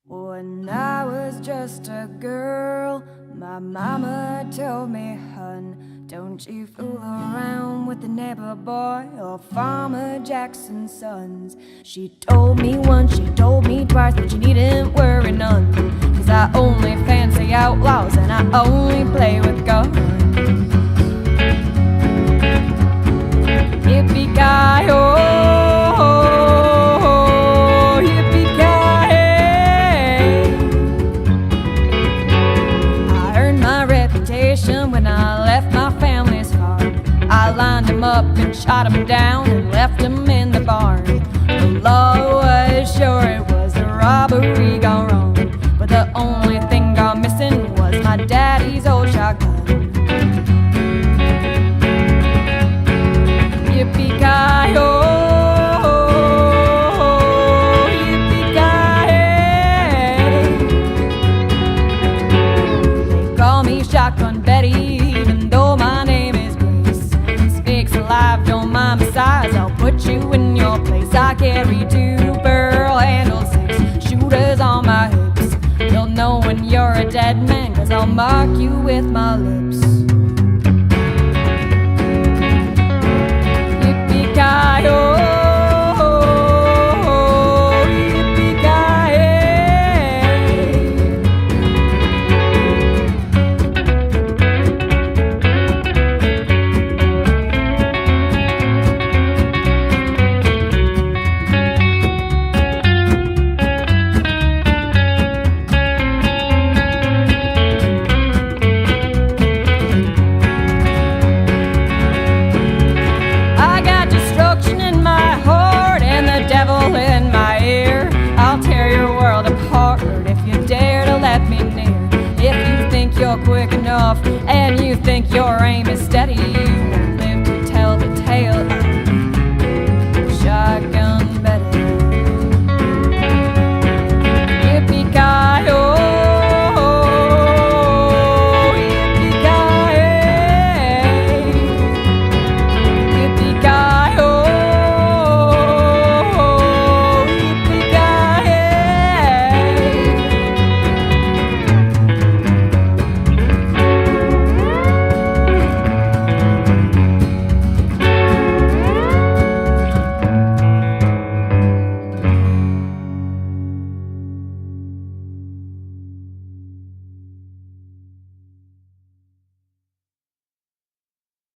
When I was just a girl, my mama told me, hun, don't you fool around with the neighbor boy or Farmer Jackson's sons. She told me once, she told me twice, but you needn't worry none, 'cause I only fancy outlaws and I only play with guns. Yippee-ki-yo, when I left my family's farm. I lined them up and shot them down and left them in the barn. The law was sure it was a robbery gone wrong, but the only thing gone missing was my daddy's old shotgun. Yippee-ki-yo, Shotgun Betty, even though my name is Grace. Snakes alive, don't mind my size, I'll put you in your place. I carry 2 barrel-handled 6 shooters on my hips. You'll know when you're a dead man, 'cause I'll mark you with my lips. Yippee-ki-yo, in my ear. I'll tear your world apart if you dare to let me near. If you think you're quick enough and you think your aim is steady,